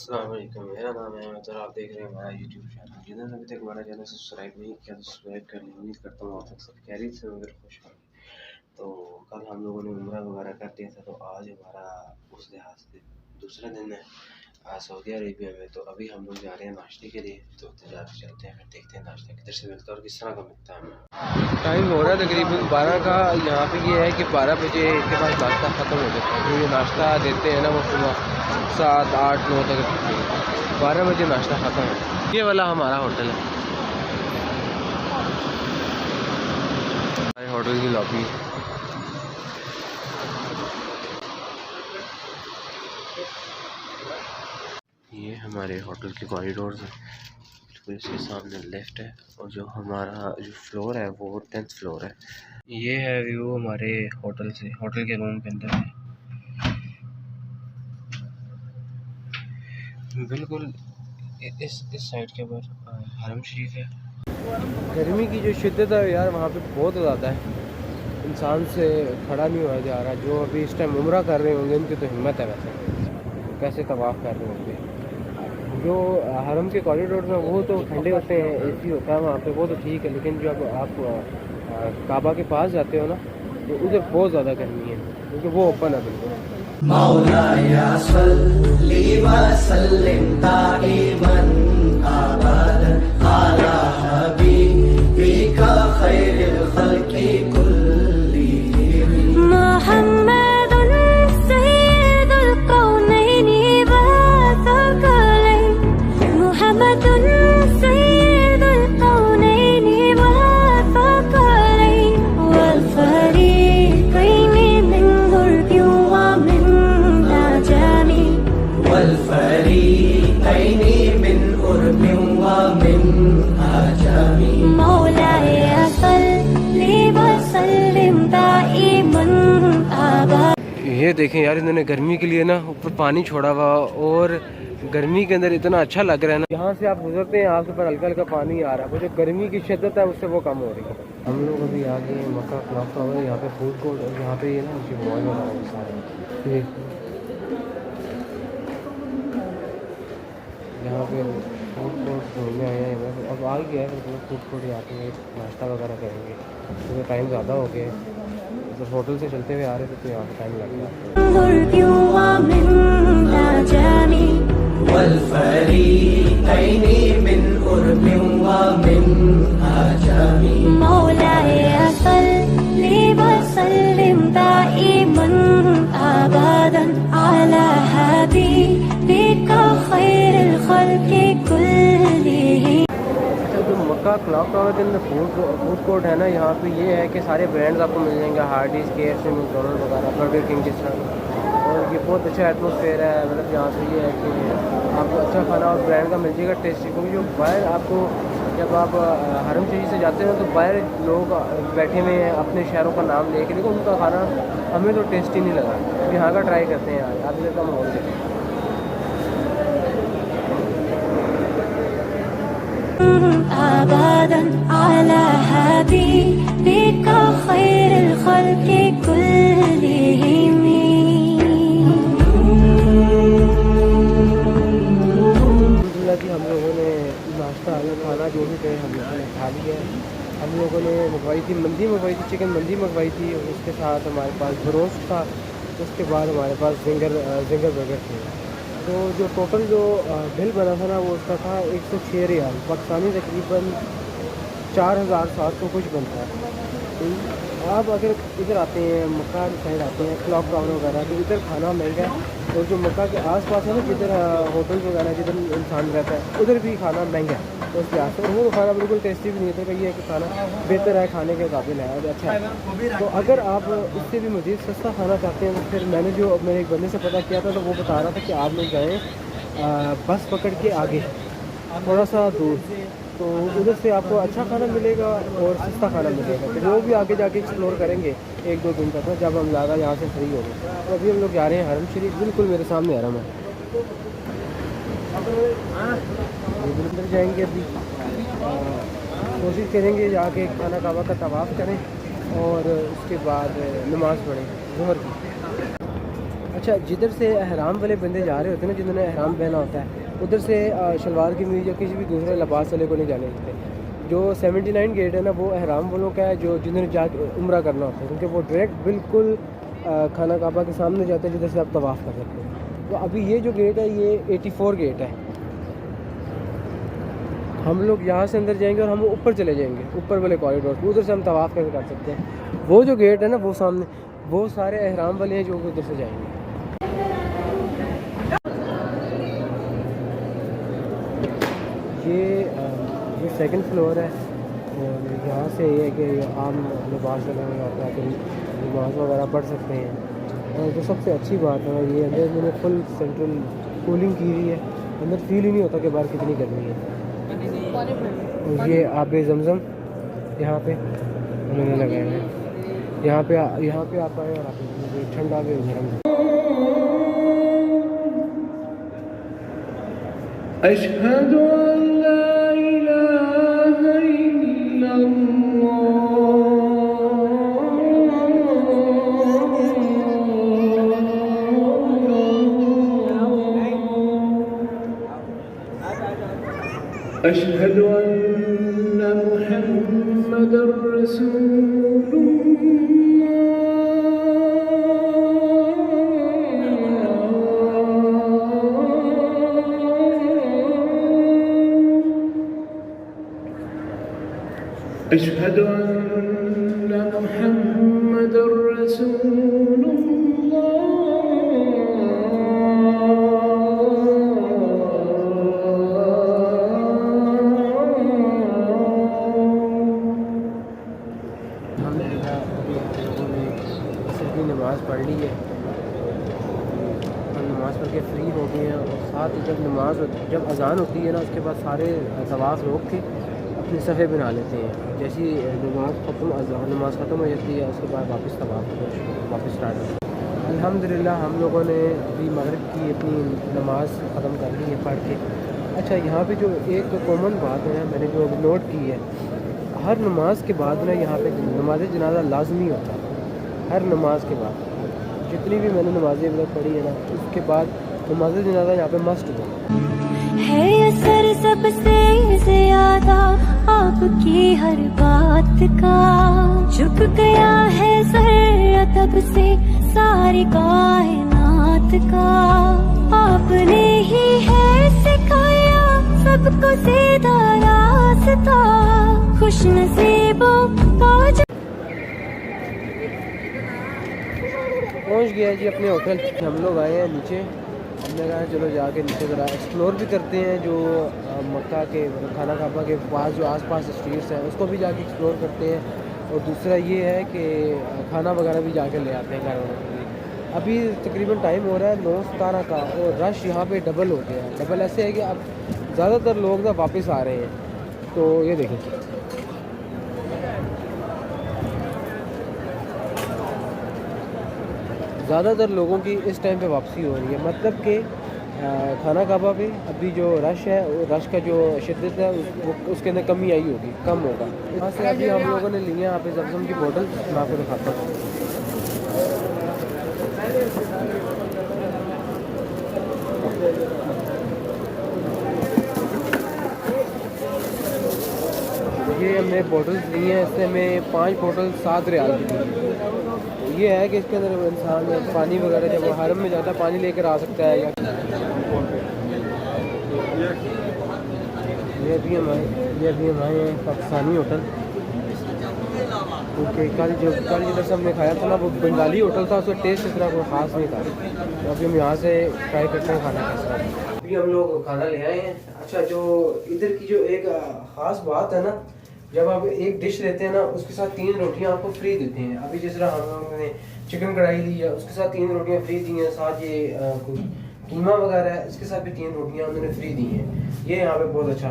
अस्सलाम वालेकुम, मेरा नाम है अहमद और आप देख रहे हैं हमारा यूट्यूब चैनल। जिन्होंने अभी तक हमारा चैनल सब्सक्राइब नहीं किया तो सब्सक्राइब कर लें। उम्मीद करता हूँ आप तक सब खैरियत से होंगे, खुश होंगे। तो कल हम लोगों ने उम्रा वगैरह कर दिया था, तो आज हमारा उस लिहाज से दूसरा दिन है सऊदी अरेबिया में। तो अभी हम लोग जा रहे हैं नाश्ते के लिए, तो जाकर चलते हैं, फिर देखते हैं नाश्ता किधर से मिलता है और किस तरह का मिलता है। टाइम हो रहा है तकरीबन 12 का। यहाँ पे ये है कि 12 बजे के बाद नाश्ता ख़त्म हो जाता है। जो ये नाश्ता देते हैं ना वो सुबह 7, 8, 9 तक 12 बजे नाश्ता ख़त्म है। ये वाला हमारा होटल है, हमारे होटल की लॉबी। ये हमारे होटल के कॉरिडोर है, बिल्कुल इसके सामने लेफ्ट है। और जो हमारा जो फ्लोर है वो 10th फ्लोर है। ये है व्यू हमारे होटल से, होटल के रूम के अंदर है। बिल्कुल इस साइड के ऊपर हरम शरीफ है। गर्मी की जो शिद्दत है यार वहाँ पे बहुत ज़्यादा है, इंसान से खड़ा नहीं हुआ जा रहा। जो अभी इस टाइम उम्रा कर रहे होंगे उनकी तो हिम्मत है, वैसे कैसे तवाफ़ कर रहे होंगे। जो हरम के कॉरिडोर में वो तो ठंडे होते हैं, एसी होता है वहाँ पे, वो तो ठीक है। लेकिन जब आप काबा के पास जाते हो ना तो उधर बहुत ज़्यादा गर्मी है, क्योंकि वो ओपन है बिल्कुल। मौलाया सल्ली व सल्लिम दाइमन अबदन अला हबीबिका खैरिल खल्क़ि कुल्लिहिम मुहम्मदुन सय्यिदुल कौनैनि व सकलैन मुहम्मदुन सय्यिदुल कौनैनि व सकलैन वल फरीक़ैनि मिनहुल व मिन नजमी वल फरीक़ैनि मिन उर्बि व मिन अजमी मौलाया सल्ली व सल्लिम दाइमन अबद। ये देखें यार, इन्होंने गर्मी के लिए ना ऊपर पानी छोड़ा हुआ, और गर्मी के अंदर इतना अच्छा लग रहा है ना। यहाँ से आप गुजरते हैं, आपके ऊपर हल्का हल्का पानी आ रहा है, वो जो गर्मी की शिद्दत है उससे वो कम हो रही है। हम लोग अभी आ गए मक्का क्लॉक टावर। यहाँ पे फूड कोर्ट, यहाँ पे ये ना मॉल वगैरह है सारे। यहाँ पे फूड कोर्ट घूमने आए हैं, अब आ गया है तो फूड कोर्ट यहाँ पे नाश्ता वगैरह करेंगे, क्योंकि तो टाइम ज़्यादा हो गया है। तो होटल से चलते हुए आ रहे थे तो यहाँ पे टाइम लग गया। मक्का क्लॉक टावर के अंदर फूड कोर्ट है ना, यहाँ पे ये है कि सारे ब्रांड्स आपको मिल जाएंगे, हार्डीज, KFC, मैकडॉनल्ड वगैरह, बर्गर किंग जिस तरह। और ये बहुत अच्छा एटमॉस्फेयर है, मतलब यहाँ पे ये है कि आपको अच्छा खाना और ब्रांड का मिल जाएगा, टेस्टी। क्योंकि जो बाहर आपको जब आप हरम शरीफ से जाते हैं तो बाहर लोग बैठे हुए हैं अपने शहरों का नाम लेके, लेकिन उनका खाना हमें तो टेस्टी नहीं लगा। अब यहाँ का ट्राई करते हैं यार, आप इधर का माहौल देखें। अबदन अला हबीबिका खैरिल खल्क़ि कुल्लिहिम। कि हम लोगों ने नाश्ता खाना जो भी थे हम लोगों ने खा लिया। हम लोगों ने मंगवाई थी मंदी, मंगवाई थी चिकन मंदी मंगवाई थी, उसके साथ हमारे पास बरोस्ट था, उसके बाद हमारे पास जिंगर बर्गर थे। तो जो टोटल जो बिल बना था ना वो उसका था 106 रियाल पाकिस्तानी, तकरीबन 4700 कुछ बनता है। तो आप अगर इधर आते हैं मक्का साइड आते हैं क्लॉक टावर वगैरह, तो इधर खाना महंगा है। और जो मक्का के आसपास है ना जिधर होटल वगैरह जिधर इंसान रहता है उधर भी खाना महंगा है उस लिहाज से। और वो खाना बिल्कुल टेस्टी भी नहीं होता। ये है कि खाना बेहतर है, खाने के काबिल है, अच्छा है। तो अगर आप इससे भी मज़ीद सस्ता खाना चाहते हैं तो फिर मैंने जो मेरे एक बंदे से पता किया था तो वो बता रहा था कि आप लोग जाएँ बस पकड़ के आगे थोड़ा सा दूर, तो उधर से आपको अच्छा खाना मिलेगा और सस्ता खाना मिलेगा। तो वो भी आगे जाके एक्सप्लोर करेंगे 1-2 दिन तक ना, जब हम ज़्यादा यहाँ से फ्री हो गए। तो अभी हम लोग जा रहे हैं हरम शरीफ, बिल्कुल मेरे सामने हरम है। अंदर जाएंगे अभी, कोशिश करेंगे जाके खाना काबा का तवाफ़ करें और उसके बाद नमाज़ पढ़ें ज़ोहर की। अच्छा, जिधर से अहराम वाले बंदे जा रहे होते हैं ना, जिन्होंने अहराम पहना होता है, उधर से शलवार कमीज या किसी भी दूसरे लिबास वाले को नहीं जाने देते। जो 79 गेट है ना, वो अहराम वालों का है, जो जिन्होंने जाके उम्रा करना होता है, क्योंकि वो डायरेक्ट बिल्कुल खाना काबा के सामने जाते हैं, जिधर से आप तवाफ़ कर सकते हैं। तो अभी ये जो गेट है, ये 84 गेट है। हम लोग यहाँ से अंदर जाएंगे और हम ऊपर चले जाएंगे, ऊपर वाले कॉरिडोर, उधर से हम तवाफ़ कर सकते हैं। वो जो गेट है ना, वो सामने, वो सारे अहराम वाले हैं जो उधर से जाएंगे। ये सेकंड फ्लोर है, और यहाँ से ये है कि आम लिबास वगैरह आता है, तो नमाज वगैरह पढ़ सकते हैं। और जो सबसे अच्छी बात है, ये अंदर मैंने फुल सेंट्रल कूलिंग की हुई है, अंदर फील ही नहीं होता कि बाहर कितनी गर्मी है। और ये आब ज़मज़म यहाँ पे उन्होंने लगाए हैं, यहाँ पे आप आए और आप ठंडा भी गर्म। अशहदु अल्ला इलाहा इल्लल्लाह अशहदु अन्ना मुहम्मदर रसूलुल्लाह। अशहदु अन्ना मुहम्मदर रसूलुल्लाह। नमाज़ पढ़ ली है, हम नमाज़ पढ़ के फ्री हो गए हैं। और साथ ही जब अज़ान होती है ना, उसके बाद सारे तवाफ़ रोक के अपने सफ़े बना लेते हैं। जैसी नमाज़ ख़त्म हो जाती है, उसके बाद वापस स्टार्ट होता है। अल्हम्दुलिल्लाह हम लोगों ने अभी मगरिब की अपनी नमाज़ ख़त्म कर ली है पढ़ के। अच्छा, यहाँ पे जो एक कॉमन बात है मैंने जो नोट की है, हर नमाज के बाद ना यहाँ पे नमाज जनाजा लाजमी होता है। हर नमाज के बाद, जितनी भी मैंने नमाज़ें मतलब पढ़ी है ना, उसके बाद नमाज जनाजा यहाँ पे मस्ट है। असर सबसे ज़्यादा आपकी हर बात का, झुक गया है सर तब से सारी कायनात का। आपने ही है सिखाया सबको सीधा रास्ता, खुश नसीबों का पहुंच गया जी अपने होटल। हम लोग आए हैं नीचे, हमने कहा चलो जाके नीचे ज़रा एक्सप्लोर भी करते हैं, जो मक्का के खाना काबा के पास जो आसपास स्ट्रीट्स हैं उसको भी जाके एक्सप्लोर करते हैं। और दूसरा ये है कि खाना वगैरह भी जाके ले आते हैं घर वालों के लिए। अभी तकरीबन टाइम हो रहा है 9:17 का, और रश यहाँ पे डबल हो गया है। डबल ऐसे है कि अब ज़्यादातर लोग ना वापस आ रहे हैं। तो ये देखें, ज़्यादातर लोगों की इस टाइम पे वापसी हो रही है, मतलब कि खाना काबा पे अभी जो रश है, रश का जो शिद्दत है उसके अंदर कमी आई होगी, कम होगा। यहाँ से अभी हम लोगों ने लिए यहाँ पे ज़मज़म की बोतल, मैं आपको दिखाता हूँ। ये हमने बोतल्स ली हैं, इससे हमें 5 बोतल 7 रियाल की दी। तो ये है कि इसके अंदर इंसान पानी वगैरह जब वो हरम में जाता है पानी लेकर आ सकता है। या ये भी हमारे पाकिस्तानी होटल, क्योंकि कल जिधर से हमने खाया था ना, वो बंगाली होटल था, उसका टेस्ट इतना कोई ख़ास नहीं था। तो अभी हम यहाँ से ट्राई करते हैं खाना कैसा है। अभी हम लोग खाना ले आए हैं। अच्छा, जो इधर की जो एक ख़ास बात है ना, जब आप एक डिश लेते हैं ना, उसके साथ 3 रोटियां आपको फ्री देते हैं। अभी जिस तरह हम लोगों ने चिकन कढ़ाई ली है, उसके साथ 3 रोटियां फ्री दी हैं। साथ ये कीमा वगैरह है, इसके साथ भी 3 रोटियां उन्होंने फ्री दी हैं। ये यहाँ पे बहुत अच्छा